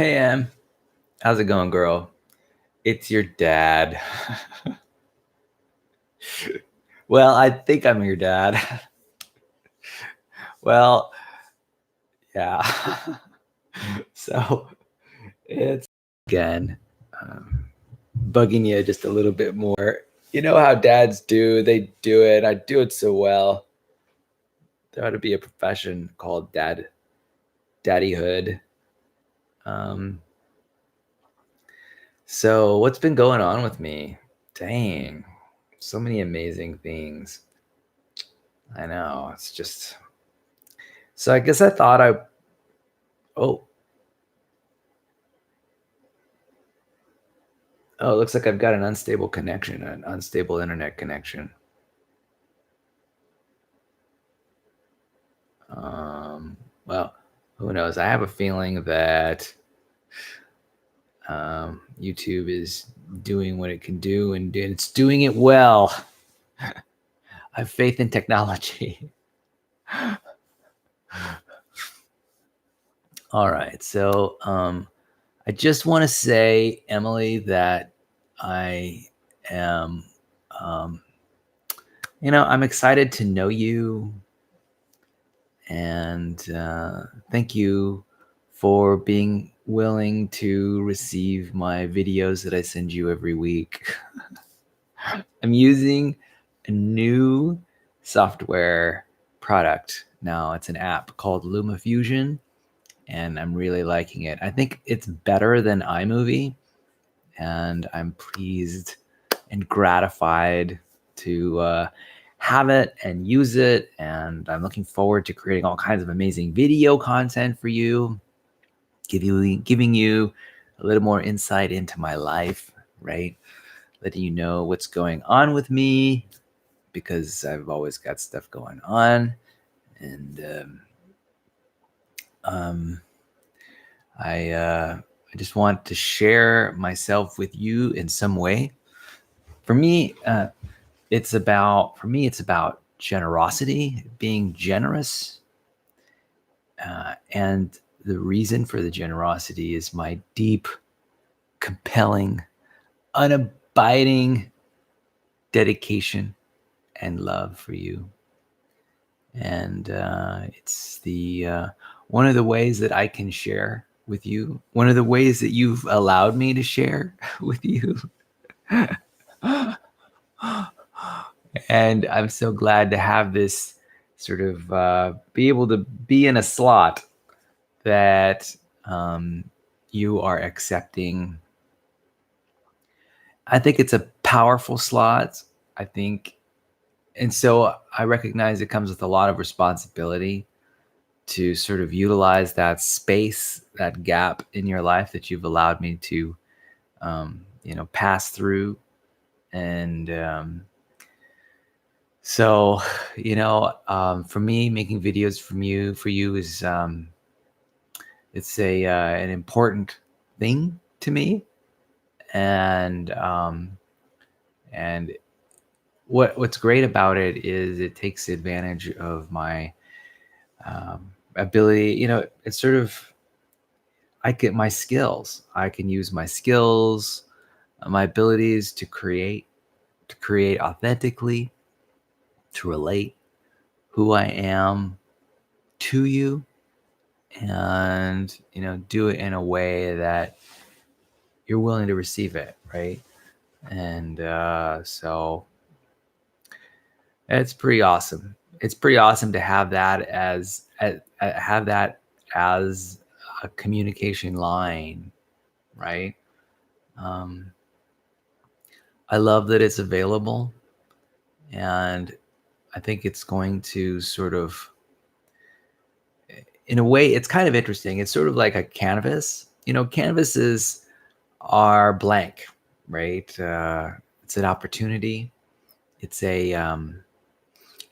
Hey, Em. How's it going, girl? It's your dad. Well, I think I'm your dad. Well, yeah. So it's again um, bugging you just a little bit more. You know how dads do, they do it. I do it so well. There ought to be a profession called daddyhood. Um, so what's been going on with me? Dang, so many amazing things. I know. It's just so I guess I thought I oh oh, it looks like I've got an unstable connection, an unstable internet connection. Well, who knows? I have a feeling that YouTube is doing what it can do, and it's doing it well. I have faith in technology. All right, so I just want to say, Emily, that I am, um, I'm excited to know you. And thank you for being willing to receive my videos that I send you every week. I'm using a new software product now. It's an app called LumaFusion, and I'm really liking it. I think it's better than iMovie, and I'm pleased and gratified to have it and use it. And I'm looking forward to creating all kinds of amazing video content for you, giving you a little more insight into my life, right? Letting you know what's going on with me, because I've always got stuff going on. And um, I just want to share myself with you in some way. For me, it's about generosity, being generous. And the reason for the generosity is my deep, compelling, unabiding dedication and love for you. And it's the one of the ways that I can share with you, one of the ways that you've allowed me to share with you. And I'm so glad to have this sort of be able to be in a slot that you are accepting. I think it's a powerful slot. I think, and so I recognize it comes with a lot of responsibility to sort of utilize that space, that gap in your life that you've allowed me to, pass through. And so, for me, making videos for you is it's an important thing to me. And and what's great about it is it takes advantage of my ability. It's sort of I get my skills. I can use my skills, my abilities to create authentically, to relate who I am to you, and do it in a way that you're willing to receive it, right? And so it's pretty awesome. It's pretty awesome to have that as a communication line, right? Um, I love that it's available, and I think it's going to sort of, in a way, it's kind of interesting. It's sort of like a canvas. Canvases are blank, right? It's an opportunity. It's and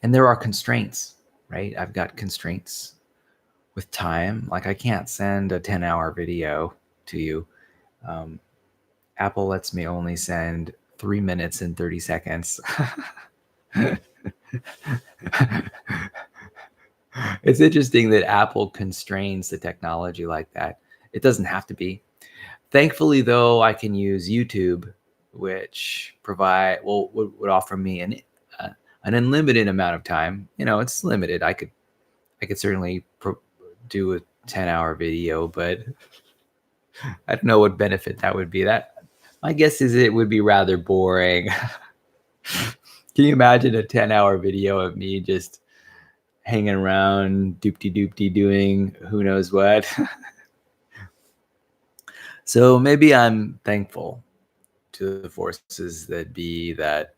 there are constraints, right? I've got constraints with time. Like I can't send a 10-hour video to you. Apple lets me only send 3 minutes and 30 seconds. It's interesting that Apple constrains the technology like that. It doesn't have to be. Thankfully, though, I can use YouTube, which would offer me an unlimited amount of time. It's limited. I could certainly do a 10-hour video, but I don't know what benefit that would be. That my guess is it would be rather boring. Can you imagine a 10-hour video of me just hanging around doopty doopty doing who knows what? So maybe I'm thankful to the forces that be that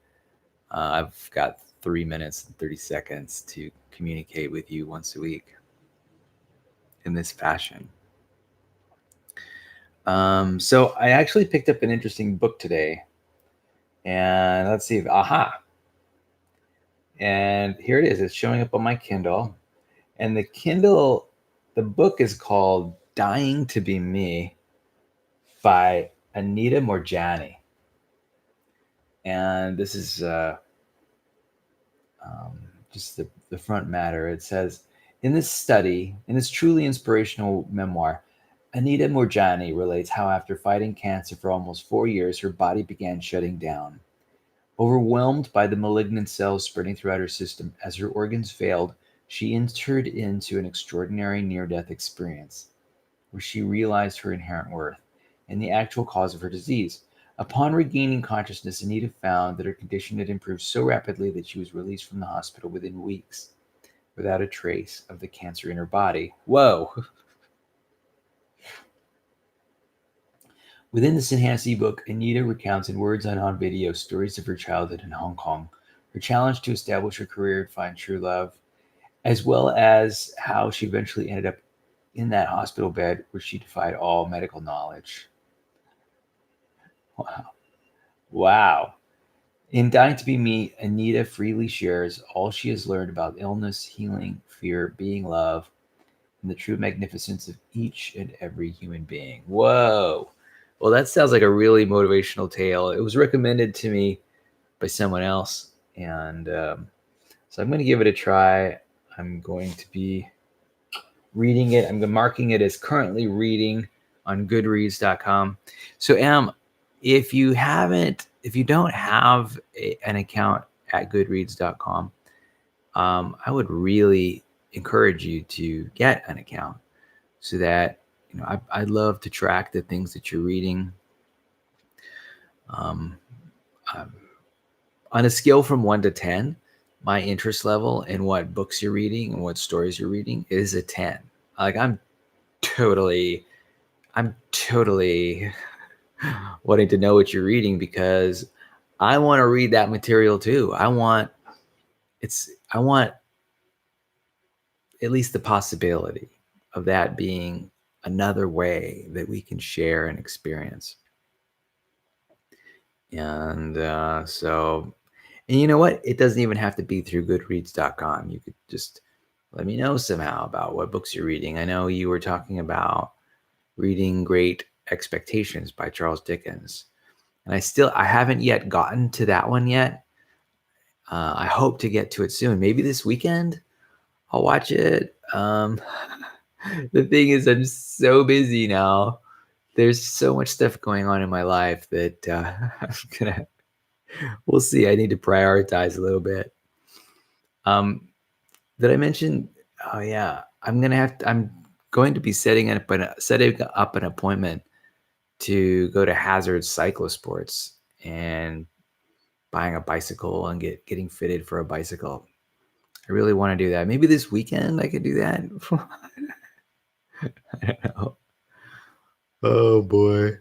I've got 3 minutes and 30 seconds to communicate with you once a week in this fashion. So I actually picked up an interesting book today, and let's see if and here it is. It's showing up on my Kindle, and the book is called "Dying to Be Me" by Anita Morjani, and this is just the front matter. It says, in this truly inspirational memoir, Anita Morjani relates how after fighting cancer for almost 4 years, her body began shutting down. Overwhelmed by the malignant cells spreading throughout her system as her organs failed, she entered into an extraordinary near-death experience where she realized her inherent worth and the actual cause of her disease. Upon regaining consciousness, Anita found that her condition had improved so rapidly that she was released from the hospital within weeks without a trace of the cancer in her body. Whoa! Within this enhanced ebook, Anita recounts in words and on video stories of her childhood in Hong Kong, her challenge to establish her career and find true love, as well as how she eventually ended up in that hospital bed where she defied all medical knowledge. Wow. Wow. In Dying to Be Me, Anita freely shares all she has learned about illness, healing, fear, being love, and the true magnificence of each and every human being. Whoa. Well, that sounds like a really motivational tale. It was recommended to me by someone else. And so I'm going to give it a try. I'm going to be reading it. I'm marking it as currently reading on goodreads.com. So, if you don't have an account at goodreads.com, I would really encourage you to get an account so that I'd love to track the things that you're reading. Um, on a scale from 1 to 10, my interest level in what books you're reading and what stories you're reading is a 10. Like I'm totally wanting to know what you're reading because I want to read that material too. I want at least the possibility of that being another way that we can share an experience. And and you know what? It doesn't even have to be through goodreads.com. You could just let me know somehow about what books you're reading. I know you were talking about reading Great Expectations by Charles Dickens. And I haven't yet gotten to that one yet. I hope to get to it soon. Maybe this weekend I'll watch it. The thing is, I'm so busy now. There's so much stuff going on in my life that we'll see. I need to prioritize a little bit. Did I mention? Oh yeah, I'm going to be setting up an appointment to go to Hazard Cyclosports and buying a bicycle and getting fitted for a bicycle. I really want to do that. Maybe this weekend I could do that. I don't know. Oh boy.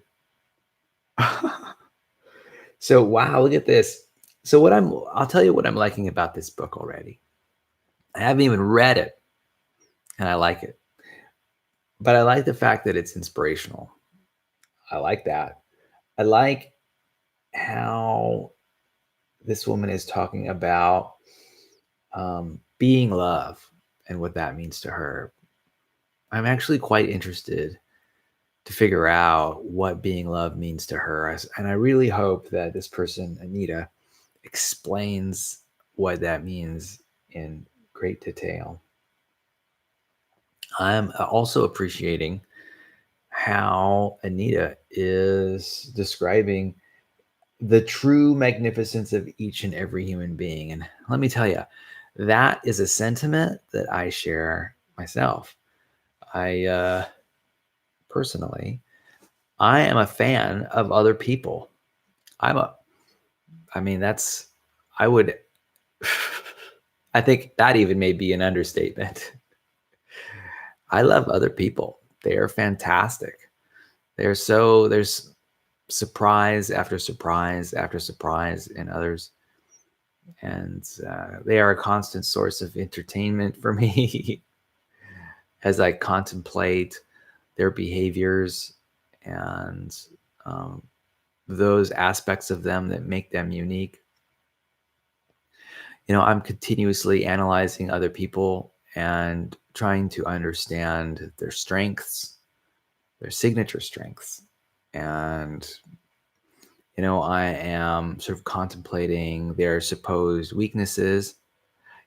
So wow, look at this. So I'll tell you what I'm liking about this book already. I haven't even read it, and I like it. But I like the fact that it's inspirational. I like that. I like how this woman is talking about being love and what that means to her. I'm actually quite interested to figure out what being love means to her. And I really hope that this person, Anita, explains what that means in great detail. I'm also appreciating how Anita is describing the true magnificence of each and every human being. And let me tell you, that is a sentiment that I share myself. I personally, I am a fan of other people. I'm a, I mean, that's, I would, I think that even may be an understatement. I love other people. They are fantastic. There's surprise after surprise after surprise in others. And they are a constant source of entertainment for me as I contemplate their behaviors and um, those aspects of them that make them unique. I'm continuously analyzing other people and trying to understand their strengths, their signature strengths. And, I am sort of contemplating their supposed weaknesses.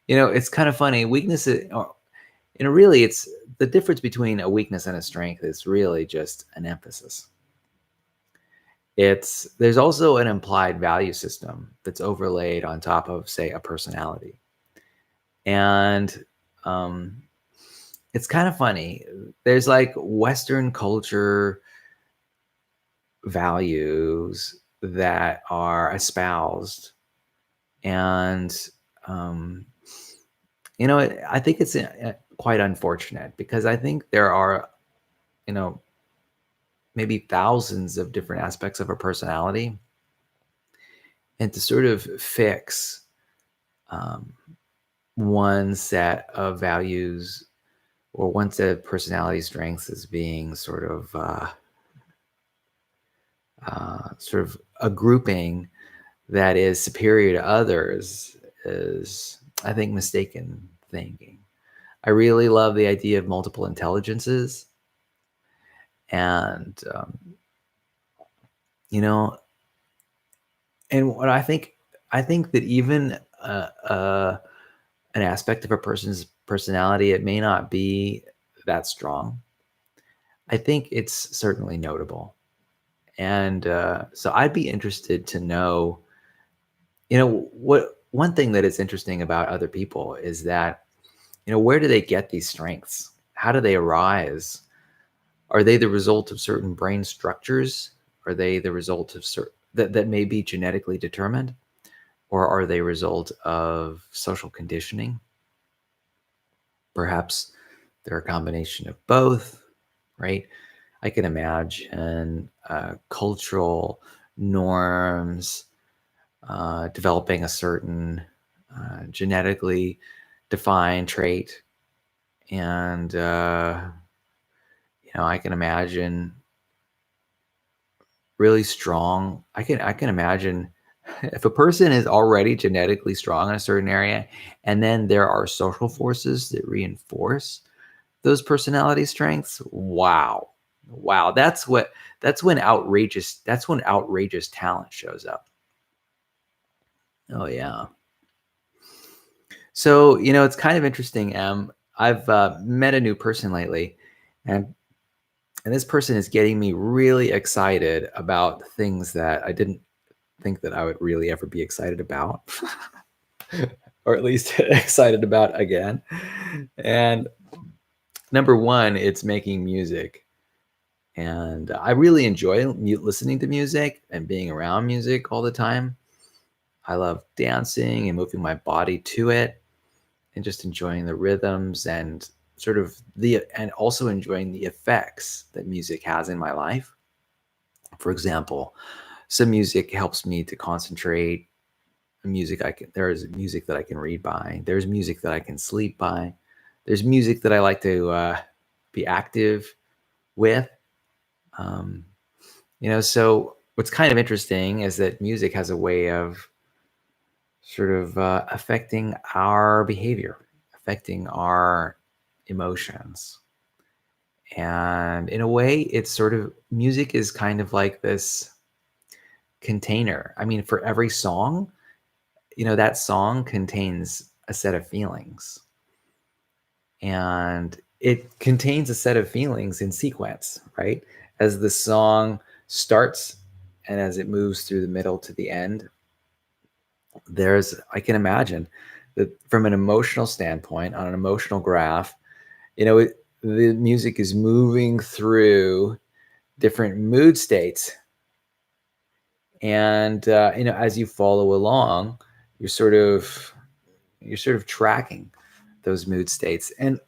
It's kind of funny. Weaknesses, or, really, it's the difference between a weakness and a strength is really just an emphasis. There's also an implied value system that's overlaid on top of, say, a personality. And it's kind of funny. There's like Western culture values that are espoused. And, I think it's quite unfortunate because I think there are, you know, maybe thousands of different aspects of a personality. And to sort of fix um, one set of values or one set of personality strengths as being sort of a grouping that is superior to others is, I think, mistaken thinking. I really love the idea of multiple intelligences, and you know, and what I think that even an aspect of a person's personality, it may not be that strong. I think it's certainly notable, and so I'd be interested to know. What one thing that is interesting about other people is that, where do they get these strengths? How do they arise? Are they the result of certain brain structures? Are they the result of that may be genetically determined? Or are they a result of social conditioning? Perhaps they're a combination of both, right? I can imagine cultural norms developing a certain genetically defined trait. And, I can imagine really strong. I can imagine if a person is already genetically strong in a certain area, and then there are social forces that reinforce those personality strengths. Wow. Wow. That's when outrageous talent shows up. Oh yeah. So, it's kind of interesting. I've met a new person lately, and this person is getting me really excited about things that I didn't think that I would really ever be excited about, or at least excited about again. And number one, it's making music. And I really enjoy listening to music and being around music all the time. I love dancing and moving my body to it and just enjoying the rhythms and and also enjoying the effects that music has in my life. For example, some music helps me to concentrate. There's music that I can read by. There's music that I can sleep by. There's music that I like to be active with. Um, so what's kind of interesting is that music has a way of sort of affecting our behavior, affecting our emotions. And in a way, it's sort of music is kind of like this container. I mean, for every song, that song contains a set of feelings. And it contains a set of feelings in sequence, right? as the song starts and as it moves through the middle to the end, I can imagine that from an emotional standpoint, on an emotional graph, the music is moving through different mood states. And, as you follow along, you're sort of, tracking those mood states. And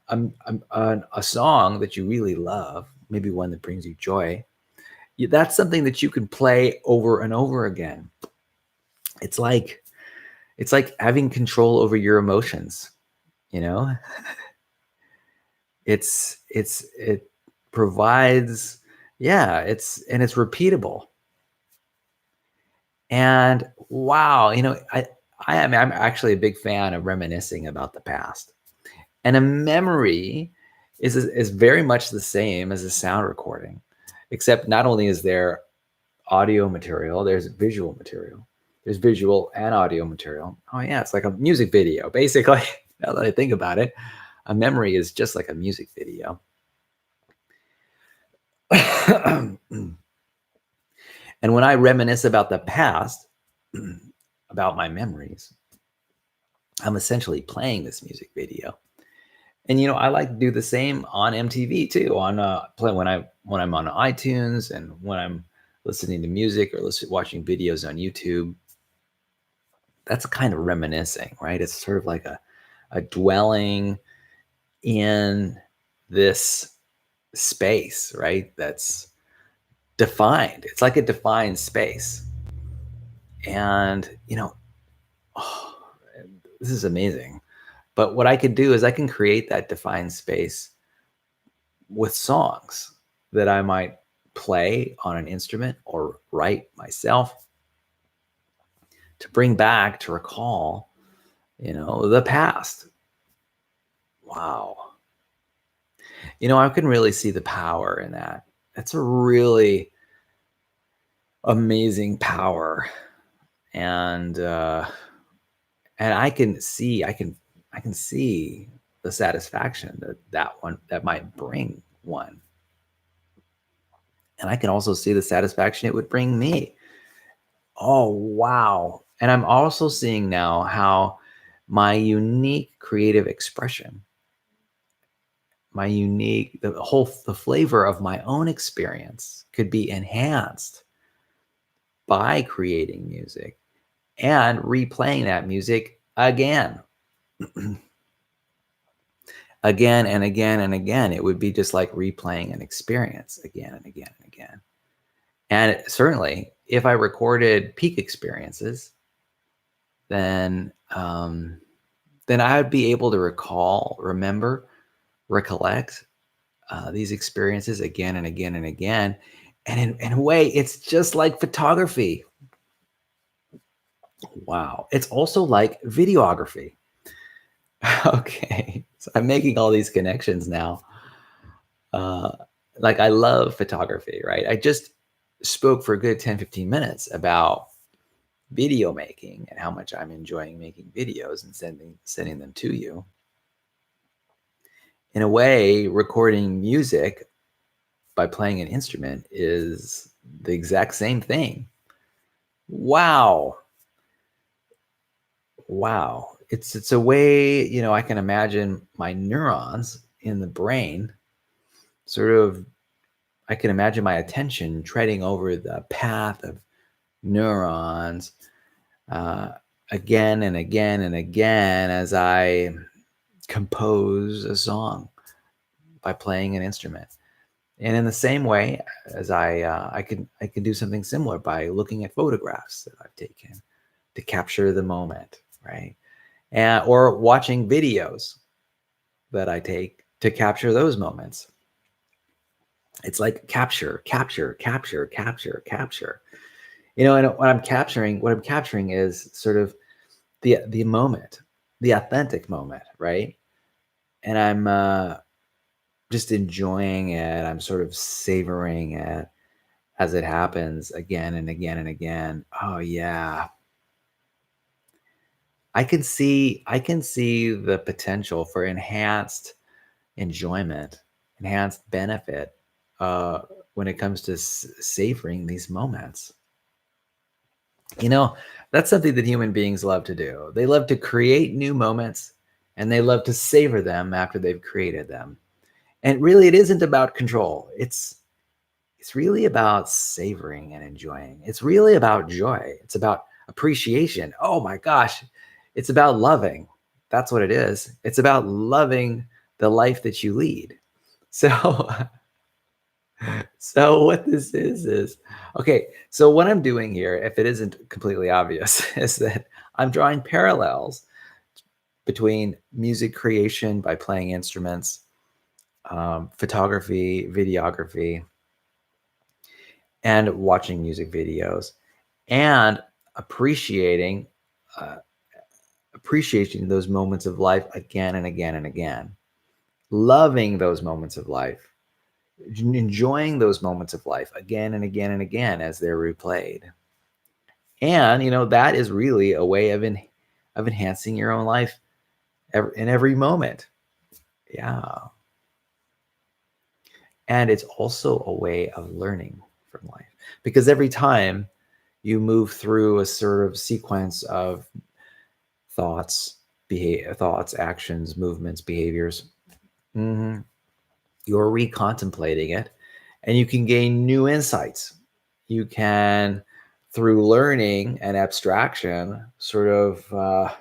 a song that you really love, maybe one that brings you joy, that's something that you can play over and over again. It's like having control over your emotions. You know, it provides, yeah, it's repeatable. And wow, I'm actually a big fan of reminiscing about the past. And a memory is very much the same as a sound recording, except not only is there audio material, there's visual material. There's visual and audio material. Oh yeah, it's like a music video, basically. Now that I think about it, a memory is just like a music video. And when I reminisce about the past, about my memories, I'm essentially playing this music video. And I like to do the same on MTV too. On when I'm on iTunes and when I'm listening to music or watching videos on YouTube. That's kind of reminiscing, right? It's sort of like a dwelling in this space, right? That's defined. It's like a defined space. And, oh, this is amazing. But what I could do is I can create that defined space with songs that I might play on an instrument or write myself to bring back, to recall, the past. Wow. I can really see the power in that. That's a really amazing power. And I can see, the satisfaction that might bring one. And I can also see the satisfaction it would bring me. Oh, wow. And I'm also seeing now how my unique creative expression, the flavor of my own experience could be enhanced by creating music and replaying that music again. Again and again and again. It would be just like replaying an experience again and again and again. And certainly, if I recorded peak experiences, then I would be able to recollect these experiences again and again and again. And in a way, it's just like photography. Wow. It's also like videography. Okay. So I'm making all these connections now. Like I love photography, right? I just spoke for a good 10-15 minutes about video making and how much I'm enjoying making videos and sending them to you. In a way, recording music by playing an instrument is the exact same thing. Wow. It's a way, I can imagine my neurons in the brain sort of, I can imagine my attention treading over the path of neurons again and again and again as I compose a song by playing an instrument. And in the same way as I can do something similar by looking at photographs that I've taken to capture the moment, right? Or watching videos that I take to capture those moments. It's like capture. And what I'm capturing is sort of the moment, the authentic moment, right? And I'm just enjoying it. I'm sort of savoring it as it happens again and again and again. Oh yeah. I can see the potential for enhanced enjoyment, enhanced benefit, when it comes to savoring these moments. You know, that's something that human beings love to do. They love to create new moments and they love to savor them after they've created them. And really, it isn't about control. It's really about savoring and enjoying. It's really about joy. It's about appreciation. Oh my gosh, it's about loving. That's what it is. It's about loving the life that you lead. So, so what this is okay. So what I'm doing here, if it isn't completely obvious, is that I'm drawing parallels between music creation by playing instruments, photography, videography, and watching music videos, and appreciating uh, appreciating those moments of life again and again and again, loving those moments of life, enjoying those moments of life again and again and again as they're replayed. And that is really a way of enhancing your own life in every moment. Yeah. And it's also a way of learning from life, because every time you move through a sort of sequence of thoughts, actions, movements, behaviors, you're recontemplating it, and you can gain new insights. You can, through learning and abstraction, sort of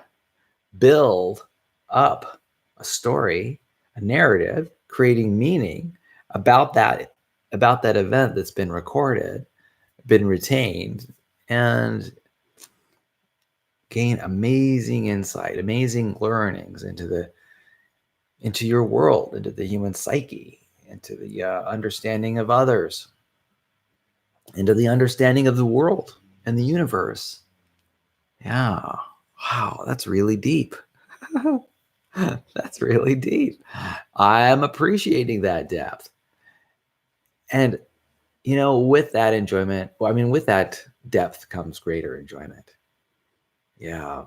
build up a story, a narrative, creating meaning about that event that's been recorded, been retained, and gain amazing insight, amazing learnings into your world, into the human psyche, into the understanding of others, into the understanding of the world and the universe. Yeah. Wow, that's really deep. That's really deep. I am appreciating that depth. And, with that enjoyment, with that depth comes greater enjoyment. Yeah.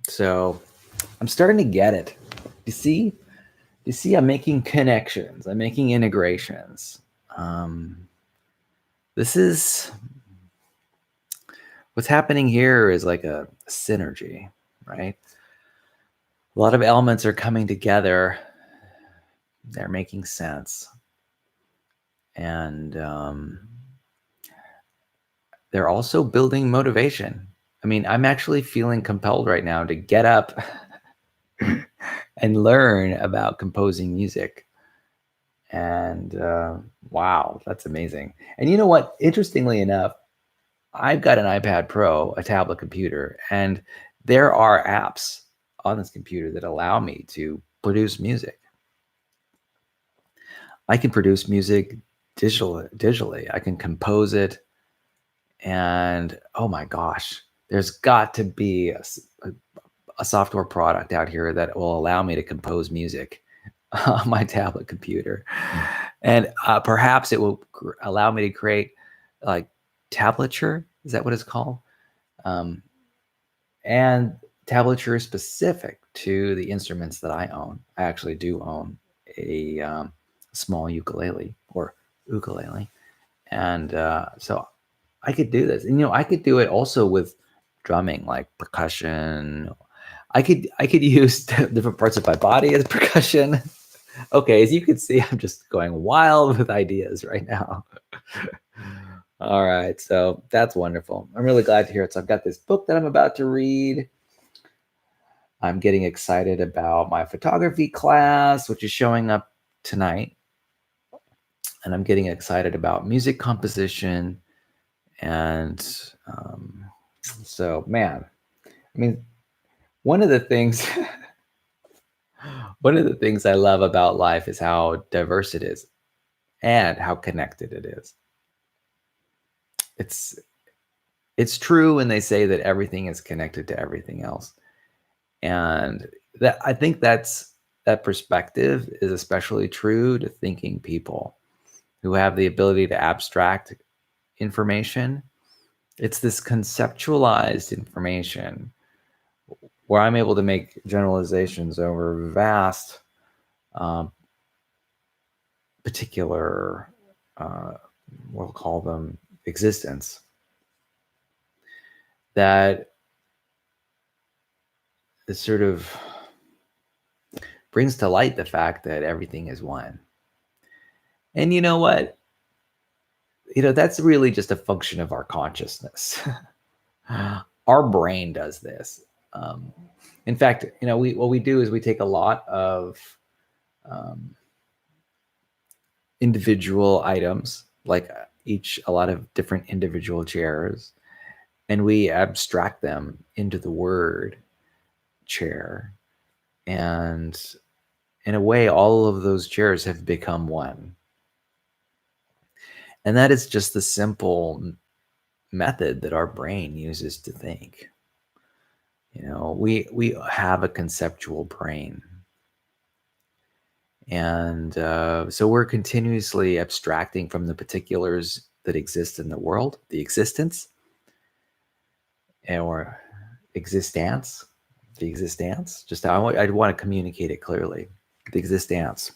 So I'm starting to get it. You see? You see, I'm making connections. I'm making integrations. This is what's happening here is like a synergy, right? A lot of elements are coming together. They're making sense. And they're also building motivation. I'm actually feeling compelled right now to get up and learn about composing music. And wow, that's amazing. And you know what? Interestingly enough, I've got an iPad Pro, a tablet computer, and there are apps on this computer that allow me to produce music. I can produce music digitally. I can compose it, and oh my gosh, there's got to be a software product out here that will allow me to compose music on my tablet computer, and perhaps it will allow me to create like tablature. Is that what it's called? Um, and tablature specific to the instruments that I own. I actually do own a small ukulele or ukulele, and so I could do this. And I could do it also with drumming, like percussion. I could use different parts of my body as percussion. Okay, as you can see, I'm just going wild with ideas right now. All right, so that's wonderful. I'm really glad to hear it. So I've got this book that I'm about to read. I'm getting excited about my photography class, which is showing up tonight. And I'm getting excited about music composition. And so, man, one of the things one of the things I love about life is how diverse it is and how connected it is. It's true when they say that everything is connected to everything else. And that I think that perspective is especially true to thinking people who have the ability to abstract information. It's this conceptualized information where I'm able to make generalizations over vast, particular we'll call them existence, that is sort of brings to light the fact that everything is one. And you know what? That's really just a function of our consciousness. Our brain does this. Um, in fact, what we do is we take a lot of um, individual items, like a lot of different individual chairs, and we abstract them into the word chair. And in a way, all of those chairs have become one. And that is just the simple method that our brain uses to think. We have a conceptual brain. And so we're continuously abstracting from the particulars that exist in the world, the existence, or existence, the existence. Just I want to communicate it clearly, the existence,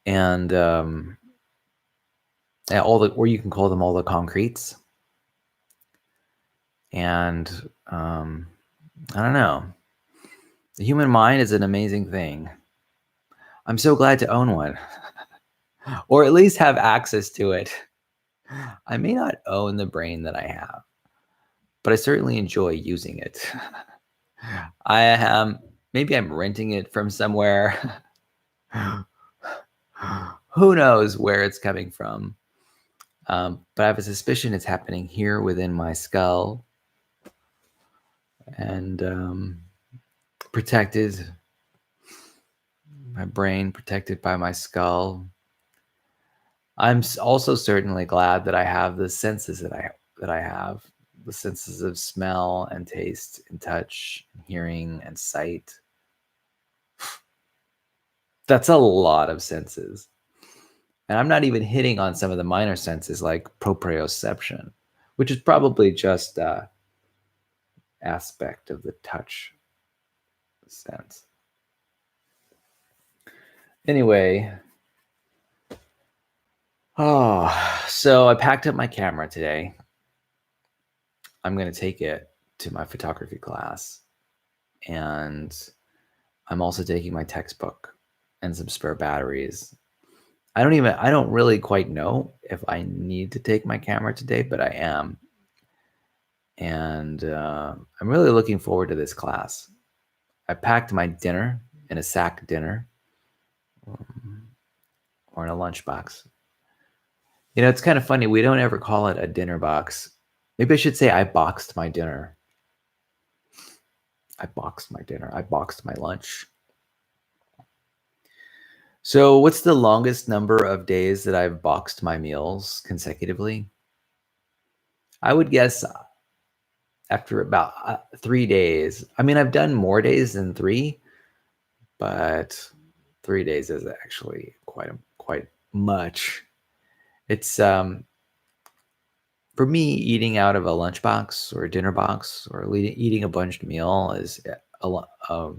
and all the, or you can call them all the concretes. And I don't know. The human mind is an amazing thing. I'm so glad to own one, or at least have access to it. I may not own the brain that I have, but I certainly enjoy using it. I am maybe I'm renting it from somewhere. Who knows where it's coming from? But I have a suspicion it's happening here within my skull, and protected, my brain protected by my skull. I'm also certainly glad that I have the senses that I have, the senses of smell and taste and touch and hearing and sight. That's a lot of senses. And I'm not even hitting on some of the minor senses like proprioception, which is probably just an aspect of the touch sense. Anyway, so I packed up my camera today. I'm going to take it to my photography class. And I'm also taking my textbook and some spare batteries. I don't really quite know if I need to take my camera today, but I am. And I'm really looking forward to this class. I packed my dinner in a sack dinner, or in a lunchbox. It's kind of funny. We don't ever call it a dinner box. Maybe I should say I boxed my dinner. I boxed my dinner. I boxed my lunch. So, what's the longest number of days that I've boxed my meals consecutively? I would guess after about 3 days. I mean, I've done more days than 3, but 3 days is actually quite much. It's for me, eating out of a lunchbox or a dinner box or eating a bunched meal is a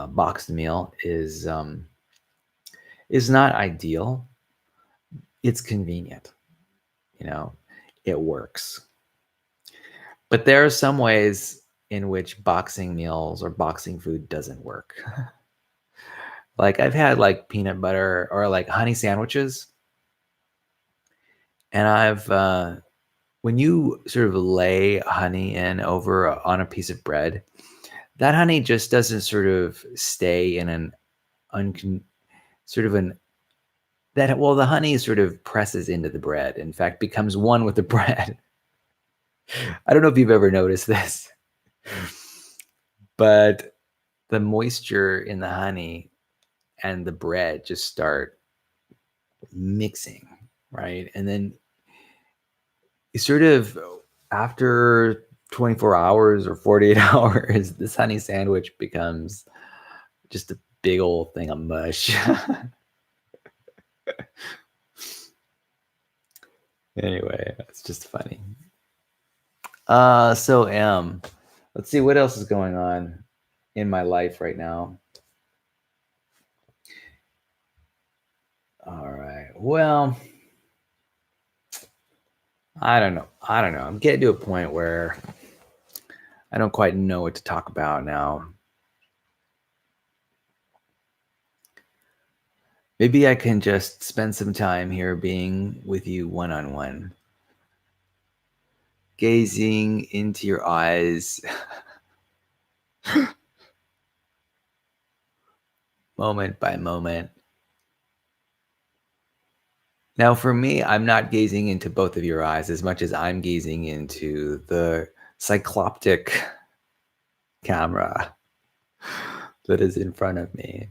boxed meal is not ideal. It's convenient, it works. But there are some ways in which boxing meals or boxing food doesn't work. Like I've had like peanut butter or like honey sandwiches, and I've when you sort of lay honey in over on a piece of bread, that honey just doesn't sort of stay in an sort of an that well the honey sort of presses into the bread. In fact, becomes one with the bread. I don't know if you've ever noticed this, but the moisture in the honey and the bread just start mixing, right? And then you sort of, after 24 hours or 48 hours, this honey sandwich becomes just a big old thing of mush. Anyway, it's just funny. Let's see what else is going on in my life right now. All right. Well, I don't know. I don't know. I'm getting to a point where I don't quite know what to talk about now. Maybe I can just spend some time here being with you one on one, gazing into your eyes moment by moment. Now, for me, I'm not gazing into both of your eyes as much as I'm gazing into the cycloptic camera that is in front of me.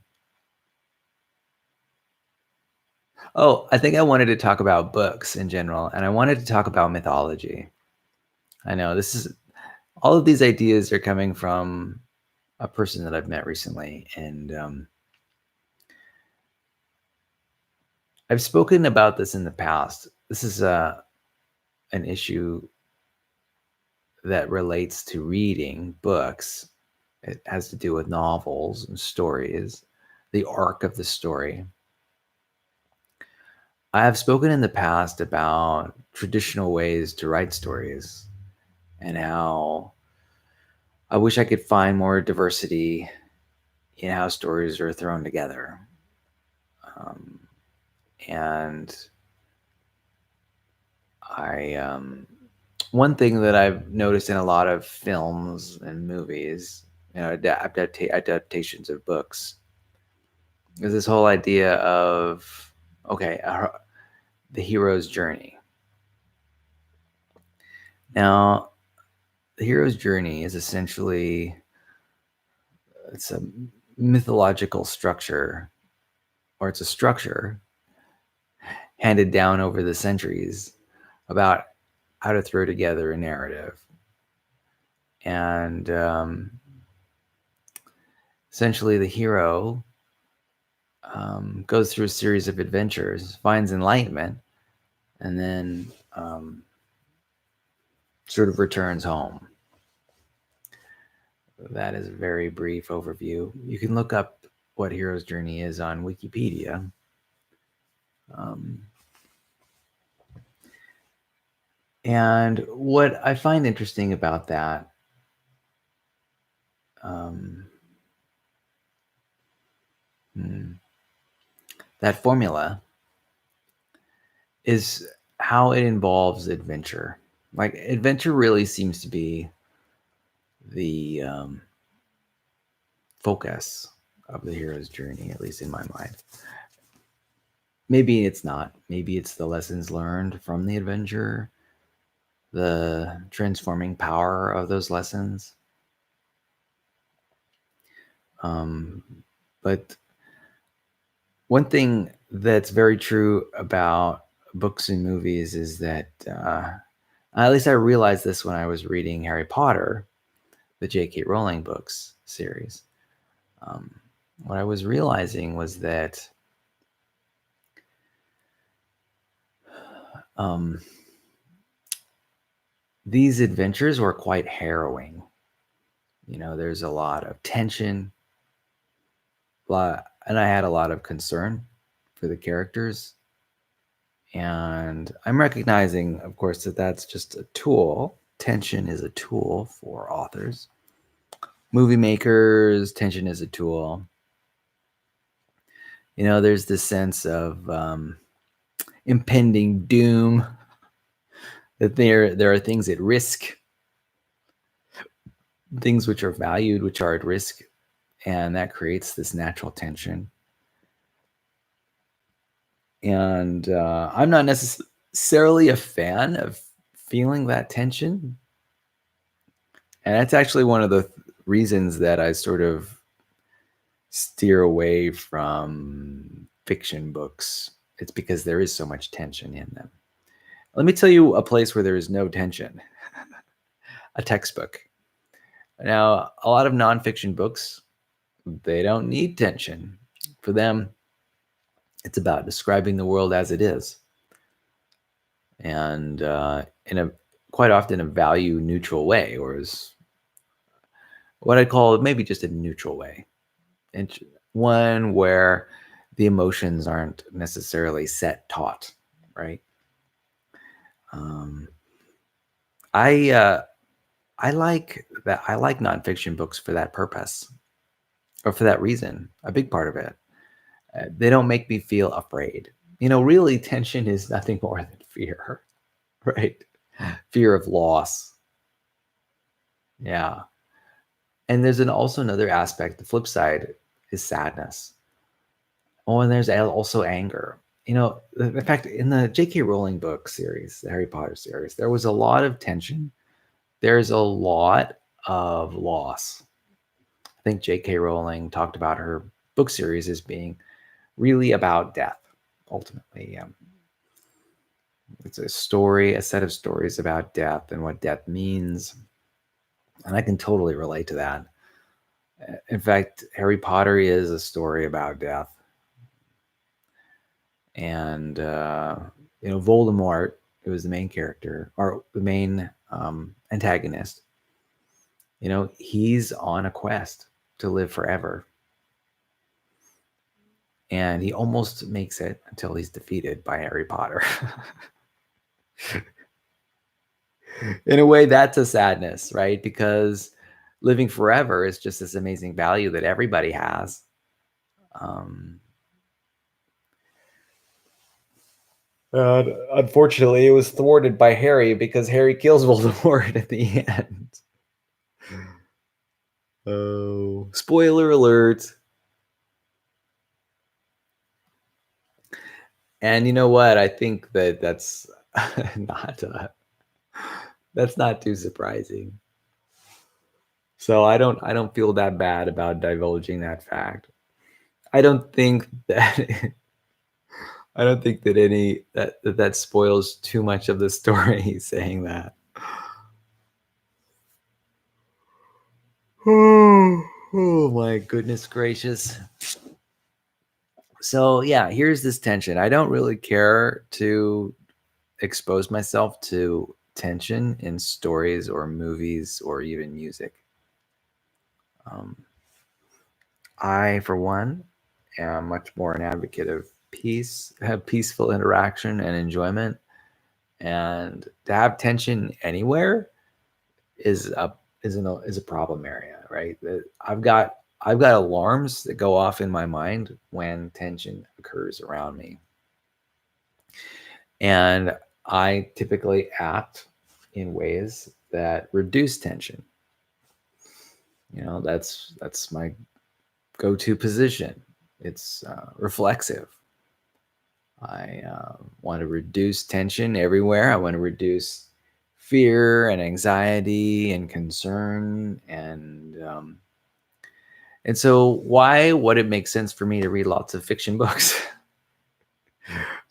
Oh, I think I wanted to talk about books in general, and I wanted to talk about mythology. I know this is all of these ideas are coming from a person that I've met recently, and I've spoken about this in the past. This is an issue that relates to reading books. It has to do with novels and stories, the arc of the story. I have spoken in the past about traditional ways to write stories and how I wish I could find more diversity in how stories are thrown together. Um, and one thing that I've noticed in a lot of films and movies, adaptations of books, is this whole idea of, okay, the hero's journey. Now, the hero's journey is essentially, it's a mythological structure, or it's a structure handed down over the centuries about how to throw together a narrative. And essentially, the hero goes through a series of adventures, finds enlightenment, and then sort of returns home. That is a very brief overview. You can look up what hero's journey is on Wikipedia. Um, and what I find interesting about that um, that formula is how it involves adventure. Like, adventure really seems to be the focus of the hero's journey, at least in my mind. Maybe it's not. Maybe it's the lessons learned from the adventure, the transforming power of those lessons. But one thing that's very true about books and movies is that, at least I realized this when I was reading Harry Potter, the J.K. Rowling books series. What I was realizing was that these adventures were quite harrowing. There's a lot of tension, and I had a lot of concern for the characters. And I'm recognizing, of course, that that's just a tool. Tension is a tool for authors. Movie makers, tension is a tool. There's this sense of impending doom, that there are things at risk, things which are valued, which are at risk, and that creates this natural tension. And I'm not necessarily a fan of feeling that tension. And that's actually one of the reasons that I sort of steer away from fiction books. It's because there is so much tension in them. Let me tell you a place where there is no tension. A textbook. Now, a lot of nonfiction books, they don't need tension. For them, it's about describing the world as it is. And in a quite often a value neutral way, or as what I call maybe just a neutral way. And one where the emotions aren't necessarily set taught, right? Um, I I like that. I like nonfiction books for that purpose, or for that reason. A big part of it. They don't make me feel afraid. Really, tension is nothing more than fear, right? Fear of loss. Yeah. And there's also another aspect. The flip side is sadness. Oh, and there's also anger. In fact, in the J.K. Rowling book series, the Harry Potter series, there was a lot of tension. There's a lot of loss. I think J.K. Rowling talked about her book series as being really about death, ultimately. It's a set of stories about death and what death means. And I can totally relate to that. In fact, Harry Potter is a story about death. And, Voldemort, who was the main character, or the main antagonist, he's on a quest to live forever. And he almost makes it until he's defeated by Harry Potter. In a way, that's a sadness, right? Because living forever is just this amazing value that everybody has. Um, Unfortunately, it was thwarted by Harry because Harry kills Voldemort at the end. Oh, spoiler alert. And you know what? I think that that's not that's not too surprising. So I don't feel that bad about divulging that fact. I don't think that I don't think that that spoils too much of the story saying that. Oh my goodness gracious. So yeah, here's this tension. I don't really care to expose myself to tension in stories or movies or even music. Um, I, for one, am much more an advocate of peace, have peaceful interaction and enjoyment. And to have tension anywhere is a problem area, right? I've got alarms that go off in my mind when tension occurs around me, and I typically act in ways that reduce tension. That's my go-to position. It's reflexive. I want to reduce tension everywhere. I want to reduce fear and anxiety and concern, and so why would it make sense for me to read lots of fiction books?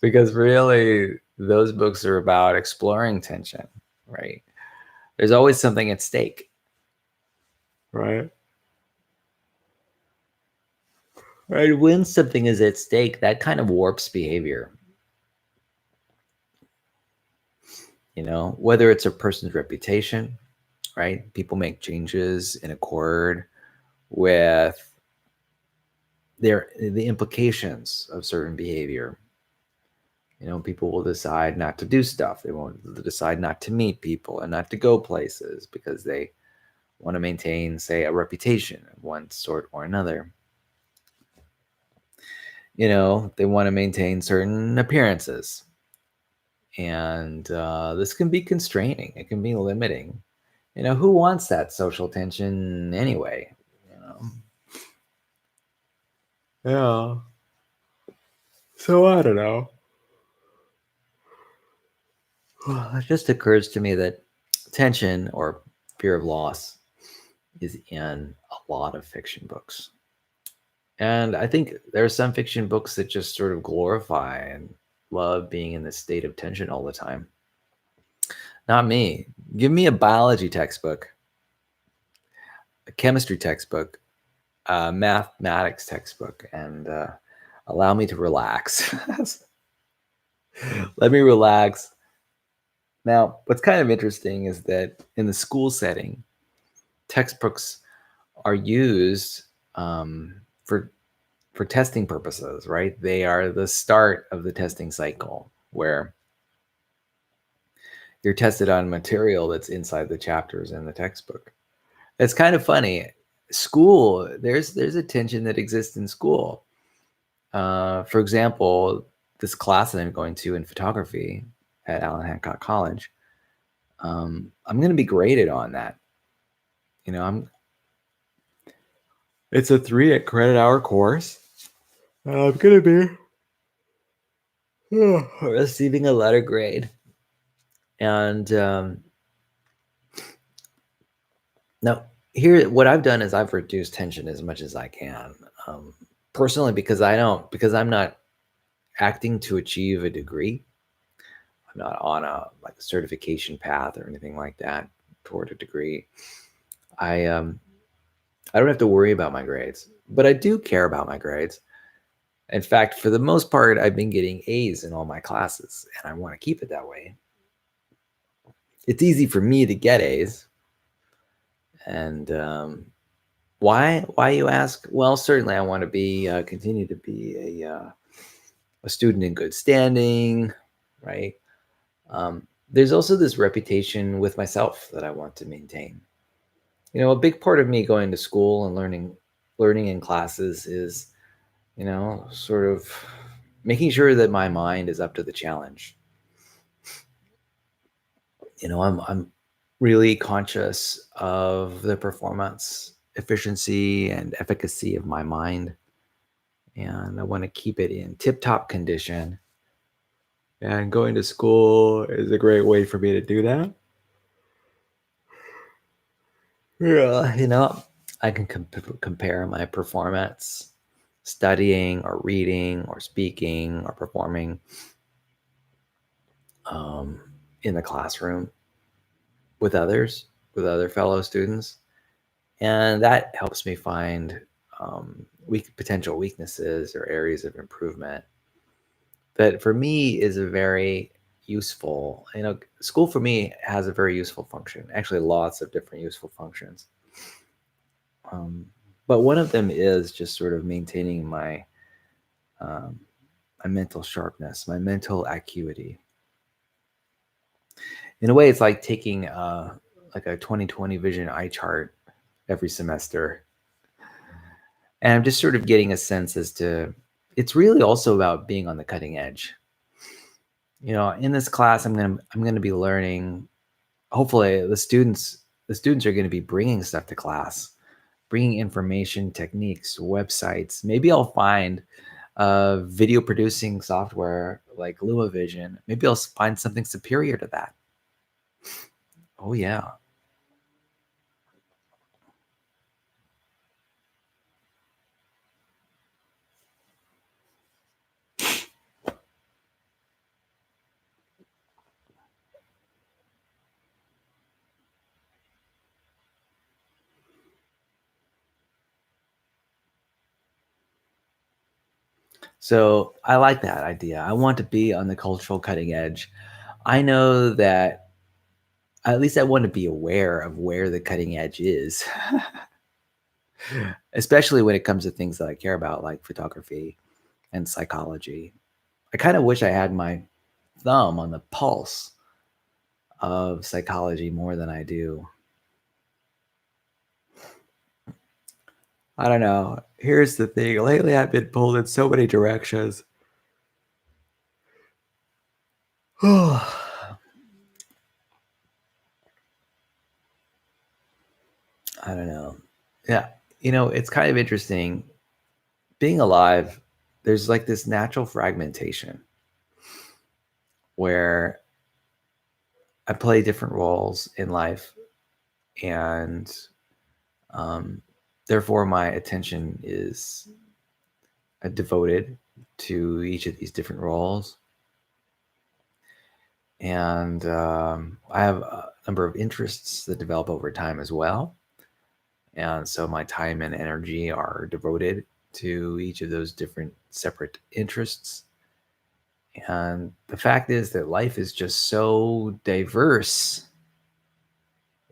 Because really, those books are about exploring tension, right? There's always something at stake, right? Right. When something is at stake, that kind of warps behavior. Whether it's a person's reputation, right? People make changes in accord with the implications of certain behavior. People will decide not to do stuff. They won't decide not to meet people and not to go places because they want to maintain, say, a reputation of one sort or another. They want to maintain certain appearances. And this can be constraining. It can be limiting. Who wants that social tension anyway? You know? Yeah. So I don't know. It just occurs to me that tension or fear of loss is in a lot of fiction books. And I think there are some fiction books that just sort of glorify and love being in this state of tension all the time. Not me. Give me a biology textbook, a chemistry textbook, a mathematics textbook, and allow me to relax. Let me relax. Now, what's kind of interesting is that in the school setting, textbooks are used for for testing purposes, right? They are the start of the testing cycle where you're tested on material that's inside the chapters in the textbook. It's kind of funny. School, there's a tension that exists in school. For example, this class that I'm going to in photography at Allen Hancock College, I'm going to be graded on that. You know, it's a 3 credit hour course. I'm going to be receiving a letter grade. And now, here, what I've done is I've reduced tension as much as I can. Personally, because I'm not acting to achieve a degree. I'm not on a certification path or anything like that toward a degree. I don't have to worry about my grades, but I do care about my grades. In fact, for the most part, I've been getting A's in all my classes, and I want to keep it that way. It's easy for me to get A's, and why? Why you ask? Well, certainly I want to be continue to be a student in good standing, right? There's also this reputation with myself that I want to maintain. You know, a big part of me going to school and learning in classes is, sort of making sure that my mind is up to the challenge. I'm really conscious of the performance, efficiency, and efficacy of my mind, and I want to keep it in tip-top condition. And going to school is a great way for me to do that. Yeah, I can compare my performance studying or reading or speaking or performing in the classroom with others, with other fellow students. And that helps me find potential weaknesses or areas of improvement that for me is a very useful, school for me has a very useful function, actually lots of different useful functions. But one of them is just sort of maintaining um, my mental sharpness, my mental acuity. In a way, it's like taking like a 2020 vision eye chart every semester, and I'm just sort of getting a sense as to. It's really also about being on the cutting edge. In this class, I'm gonna be learning. Hopefully, the students are going to be bringing stuff to class, bringing information, techniques, websites. Maybe I'll find video producing software like LumaVision. Maybe I'll find something superior to that. Oh yeah. So I like that idea. I want to be on the cultural cutting edge. I know that at least I want to be aware of where the cutting edge is, especially when it comes to things that I care about, like photography and psychology. I kind of wish I had my thumb on the pulse of psychology more than I do. I don't know. Here's the thing. Lately, I've been pulled in so many directions. I don't know. Yeah. It's kind of interesting. Being alive, there's like this natural fragmentation where I play different roles in life, and um, therefore my attention is devoted to each of these different roles. And I have a number of interests that develop over time as well. And so my time and energy are devoted to each of those different separate interests. And the fact is that life is just so diverse.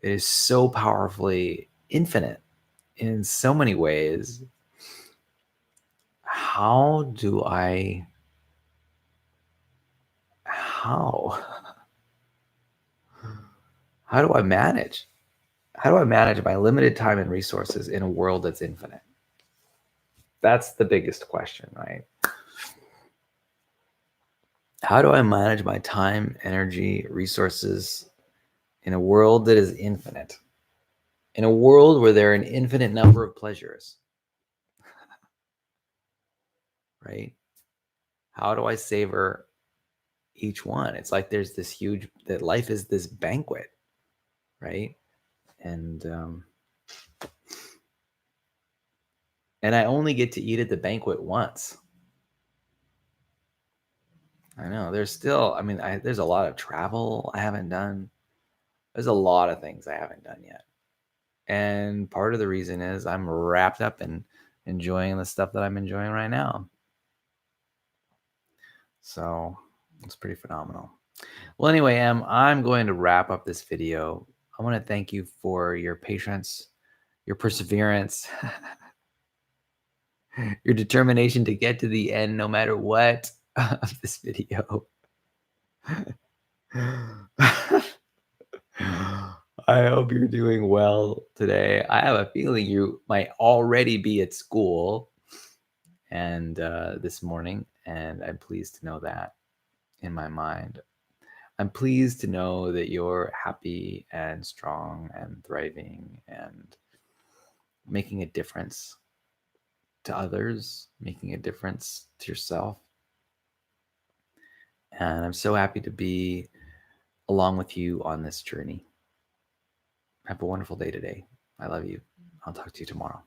It is so powerfully infinite in so many ways. how do I how how do I manage? How do I manage my limited time and resources in a world that's infinite? That's the biggest question, right? How do I manage my time, energy, resources in a world that is infinite? In a world where there are an infinite number of pleasures, right? How do I savor each one? It's like there's this huge, that life is this banquet, right? And and I only get to eat at the banquet once. I know there's still, I mean, there's a lot of travel I haven't done. There's a lot of things I haven't done yet. And part of the reason is I'm wrapped up in enjoying the stuff that I'm enjoying right now. So it's pretty phenomenal. Well, anyway, I'm going to wrap up this video. I want to thank you for your patience, your perseverance, your determination to get to the end no matter what of this video. I hope you're doing well today. I have a feeling you might already be at school and this morning, and I'm pleased to know that in my mind. I'm pleased to know that you're happy and strong and thriving and making a difference to others, making a difference to yourself. And I'm so happy to be along with you on this journey. Have a wonderful day today. I love you. I'll talk to you tomorrow.